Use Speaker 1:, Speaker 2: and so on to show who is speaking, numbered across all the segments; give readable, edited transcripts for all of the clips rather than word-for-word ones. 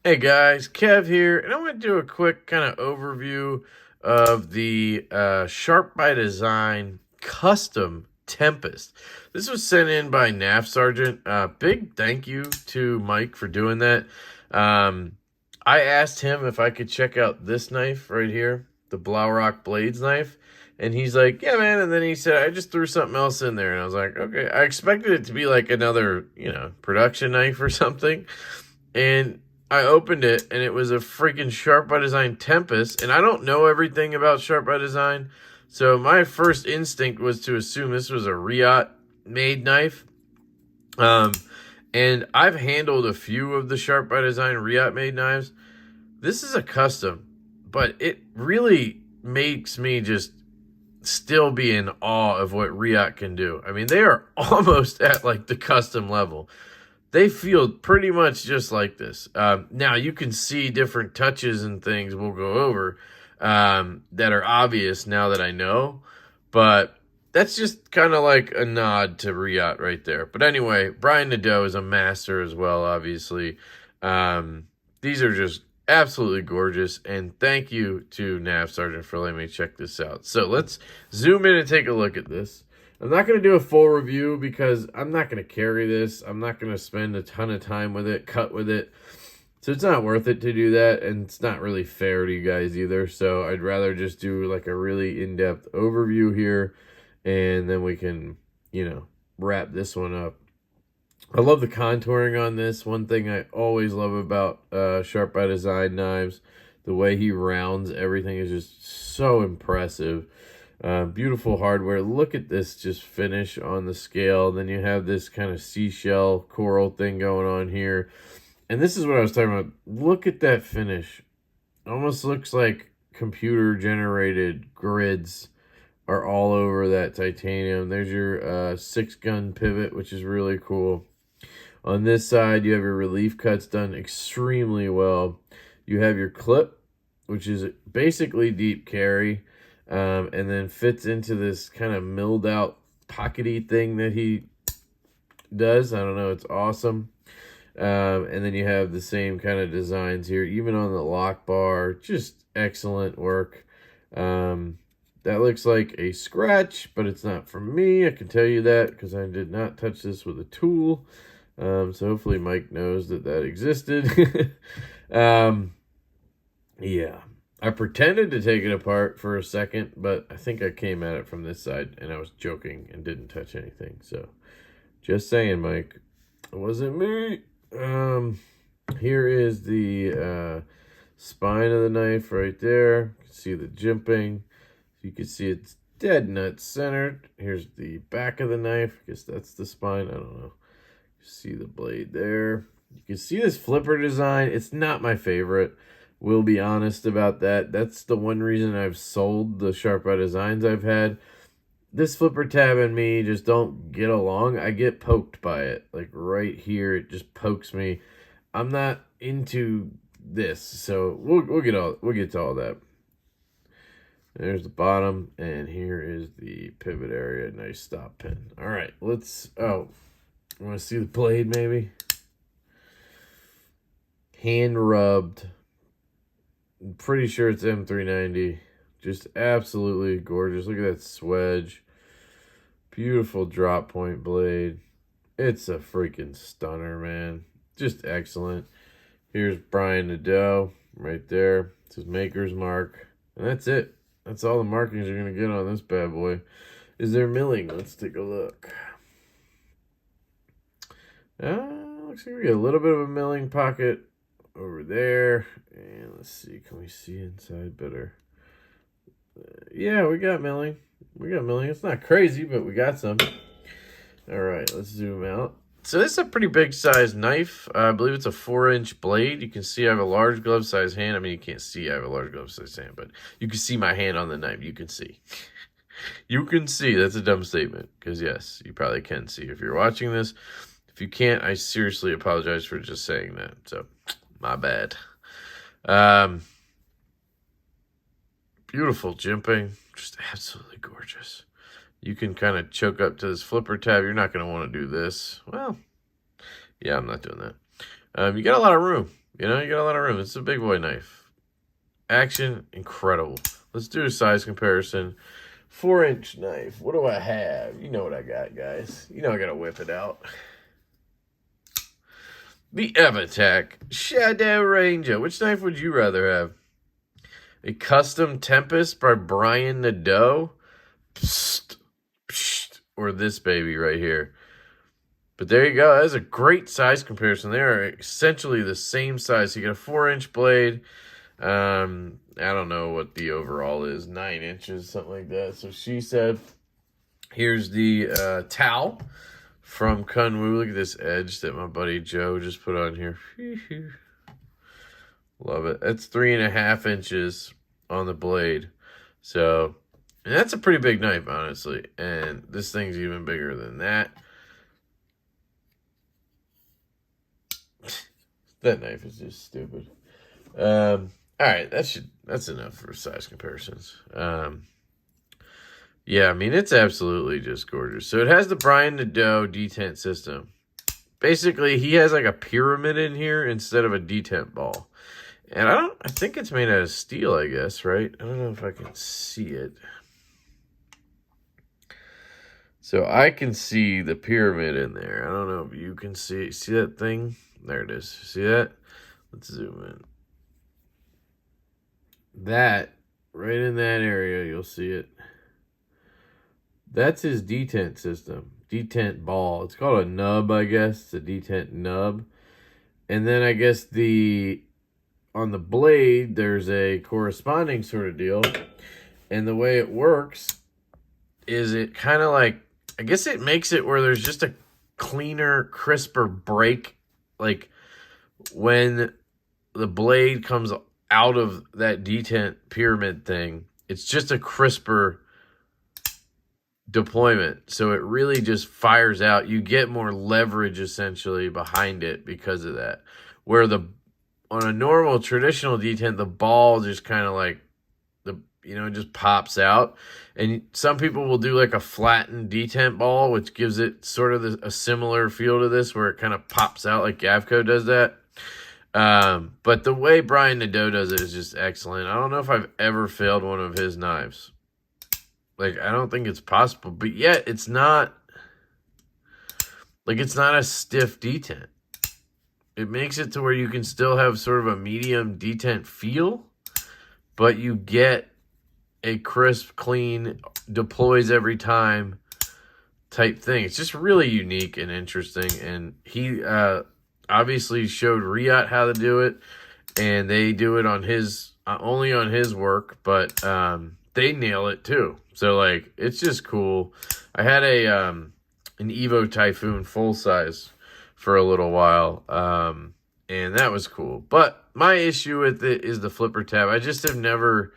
Speaker 1: Hey guys, Kev here, and I want to do a quick kind of overview of the Sharp by Design custom Tempest. This was sent in by NAF Sergeant. Big thank you to Mike for doing that. Um, I asked him if I could check out this knife right here, the Blaurock Blades knife, and he's like, "Yeah, man." And then he said, "I just threw something else in there," and I was like, "Okay." I expected it to be like another, production knife or something, and I opened it and it was a freaking Sharp by Design Tempest, and I don't know everything about Sharp by Design, so my first instinct was to assume this was a Riot made knife. Um, and I've handled a few of the Sharp by Design Riot made knives. This is a custom, but it really makes me just still be in awe of what Riot can do. I mean, they are almost at like the custom level. They feel pretty much just like this. Now, you can see different touches and things we'll go over that are obvious now that I know, but that's just kind of like a nod to Riot right there. But anyway, Brian Nadeau is a master as well, obviously. These are just absolutely gorgeous, and thank you to Nav Sergeant for letting me check this out. So let's zoom in and take a look at this. I'm not going to do a full review because I'm not going to carry this. I'm not going to spend a ton of time with it, cut with it. So it's not worth it to do that, and it's not really fair to you guys either. So I'd rather just do like a really in-depth overview here, and then we can, wrap this one up. I love the contouring on this. One thing I always love about Sharp by Design knives, the way he rounds everything is just so impressive. Beautiful hardware. Look at this just finish on the scale. Then you have this kind of seashell coral thing going on here. And this is what I was talking about. Look at that finish. Almost looks like computer generated grids are all over that titanium. There's your 6-gun pivot, which is really cool. On this side, you have your relief cuts done extremely well. You have your clip, which is basically deep carry. And then fits into this kind of milled out pockety thing that he does. I don't know. It's awesome. And then you have the same kind of designs here, even on the lock bar. Just excellent work. That looks like a scratch, but it's not from me. I can tell you that because I did not touch this with a tool. So hopefully Mike knows that existed. Yeah. I pretended to take it apart for a second, but I think I came at it from this side, and I was joking and didn't touch anything. So, just saying, Mike, it wasn't me. Here is the spine of the knife right there. You can see the jimping. You can see it's dead nut centered. Here's the back of the knife. I guess that's the spine. I don't know. You see the blade there. You can see this flipper design. It's not my favorite. We'll be honest about that. That's the one reason I've sold the Sharp by Designs I've had. This flipper tab and me just don't get along. I get poked by it. Like right here, it just pokes me. I'm not into this. So we'll get to all that. There's the bottom, and here is the pivot area. Nice stop pin. All right, let's want to see the blade maybe? Hand rubbed. I'm pretty sure it's M390. Just absolutely gorgeous. Look at that swedge. Beautiful drop point blade. It's a freaking stunner, man. Just excellent. Here's Brian Nadeau right there. It's his maker's mark. And that's it. That's all the markings you're going to get on this bad boy. Is there milling? Let's take a look. Looks like we got a little bit of a milling pocket over there, and let's see, can we see inside better? Yeah, we got milling. It's not crazy, but we got some. All right, let's zoom out. So this is a pretty big size knife. I believe it's a 4-inch blade. You can see I have a large glove size hand. I mean, you can't see I have a large glove size hand, but you can see my hand on the knife. You can see. You can see. That's a dumb statement, because yes, you probably can see if you're watching this. If you can't, I seriously apologize for just saying that. So my bad. Beautiful jimping. Just absolutely gorgeous. You can kind of choke up to this flipper tab. You're not going to want to do this. Well, yeah, I'm not doing that. You got a lot of room. You know, you got a lot of room. It's a big boy knife. Action, incredible. Let's do a size comparison. 4-inch knife. What do I have? You know what I got, guys. You know I got to whip it out. The Detent Shadow Ranger. Which knife would you rather have? A custom Tempest by Brian Nadeau? Psst, psst, or this baby right here. But there you go. That's a great size comparison. They are essentially the same size. So you got a 4-inch blade. I don't know what the overall is. 9 inches, something like that. So she said, here's the towel from Kunwu. Look at this edge that my buddy Joe just put on here. Love it. That's 3.5 inches on the blade. So, and that's a pretty big knife, honestly. And this thing's even bigger than that. That knife is just stupid. All right, that's enough for size comparisons. Yeah, I mean, it's absolutely just gorgeous. So it has the Brian Nadeau detent system. Basically, he has like a pyramid in here instead of a detent ball. And I think it's made out of steel, I guess, right? I don't know if I can see it. So I can see the pyramid in there. I don't know if you can see that thing? There it is. See that? Let's zoom in. That, right in that area, you'll see it. That's his detent system. Detent ball. It's called a nub, I guess. It's a detent nub. And then I guess on the blade, there's a corresponding sort of deal. And the way it works is it kind of like, I guess it makes it where there's just a cleaner, crisper break. Like when the blade comes out of that detent pyramid thing, it's just a crisper deployment. So it really just fires out. You get more leverage essentially behind it because of that. Where on a normal traditional detent, the ball just kind of like just pops out. And some people will do like a flattened detent ball, which gives it sort of a similar feel to this, where it kind of pops out like Gavco does that. But the way Brian Nadeau does it is just excellent. I don't know if I've ever failed one of his knives. Like, I don't think it's possible, but yet it's not a stiff detent. It makes it to where you can still have sort of a medium detent feel, but you get a crisp, clean, deploys every time type thing. It's just really unique and interesting. And he obviously showed Riot how to do it, and they do it on his only on his work, but they nail it too. So like, it's just cool. I had an Evo Typhoon full size for a little while, and that was cool. But my issue with it is the flipper tab. I just have never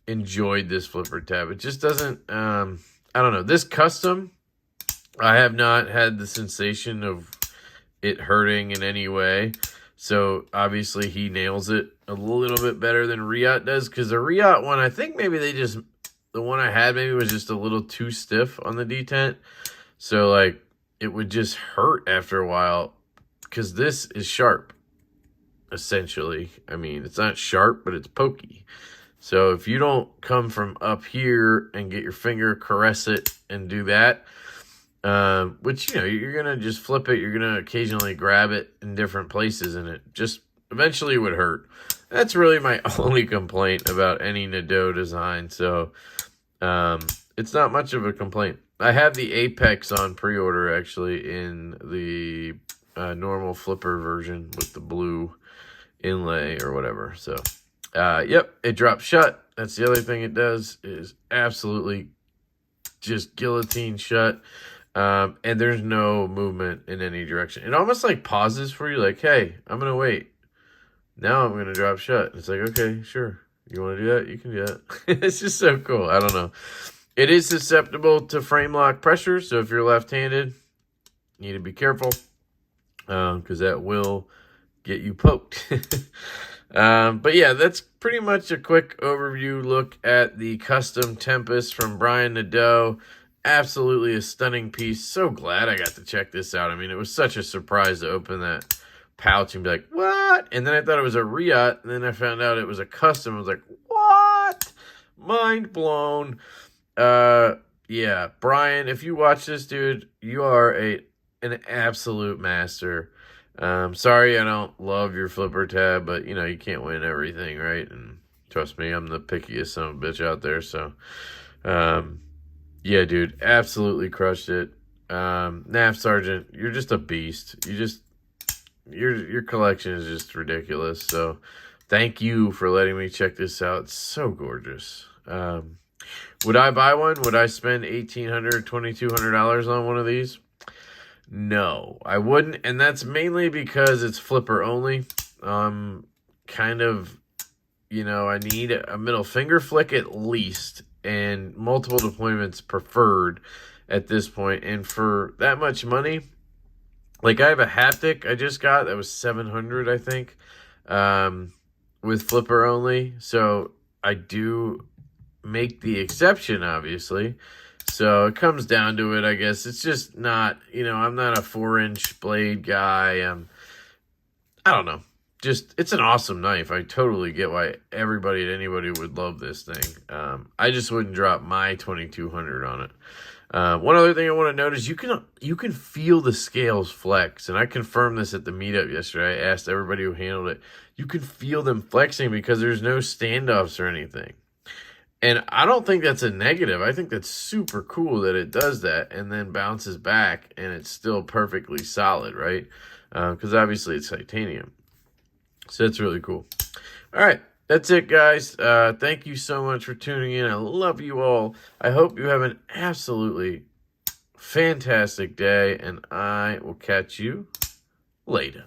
Speaker 1: enjoyed this flipper tab. It just doesn't, I don't know. This custom, I have not had the sensation of it hurting in any way. So obviously he nails it a little bit better than Riot does, because the Riot one, I think maybe the one I had maybe was just a little too stiff on the detent. So like it would just hurt after a while, because this is sharp, essentially. I mean, it's not sharp, but it's pokey. So if you don't come from up here and get your finger, caress it, and do that, which, you're going to just flip it. You're going to occasionally grab it in different places, and it just eventually would hurt. That's really my only complaint about any Nadeau design. So it's not much of a complaint. I have the Apex on pre-order, actually, in the normal flipper version with the blue inlay or whatever. So, yep, it drops shut. That's the other thing it does, is absolutely just guillotine shut. And there's no movement in any direction. It almost like pauses for you, like, hey, I'm going to wait. Now I'm going to drop shut. It's like, okay, sure. You want to do that? You can do that. It's just so cool. I don't know. It is susceptible to frame lock pressure, so if you're left-handed, you need to be careful, because that will get you poked. But yeah, that's pretty much a quick overview look at the custom Tempest from Brian Nadeau. Absolutely a stunning piece. So glad I got to check this out. I mean, it was such a surprise to open that pouch and be like, what? And then I thought it was a Riot, and then I found out it was a custom. I was like, what? Mind blown. Yeah, Brian, if you watch this, dude, you are an absolute master. Sorry I don't love your flipper tab, but, you know, you can't win everything, right? And trust me, I'm the pickiest son of a bitch out there, so, yeah, dude, absolutely crushed it. Nav Sergeant, you're just a beast. Your collection is just ridiculous, so thank you for letting me check this out. It's so gorgeous. Would I buy one? Would I spend $1,800, $2,200 on one of these? No, I wouldn't, and that's mainly because it's flipper only. Kind of, you know, I need a middle finger flick at least, and multiple deployments preferred at this point. And for that much money, like I have a haptic I just got that was $700, I think, with flipper only. So I do make the exception, obviously. So it comes down to it, I guess. It's just not, you know, I'm not a 4-inch blade guy. I don't know. Just, it's an awesome knife. I totally get why anybody would love this thing. I just wouldn't drop my 2200 on it. One other thing I want to note is you can feel the scales flex, and I confirmed this at the meetup yesterday. I asked everybody who handled it. You can feel them flexing because there's no standoffs or anything. And I don't think that's a negative. I think that's super cool that it does that and then bounces back and it's still perfectly solid, right? Because obviously it's titanium. So that's really cool. All right. That's it, guys. Thank you so much for tuning in. I love you all. I hope you have an absolutely fantastic day, and I will catch you later.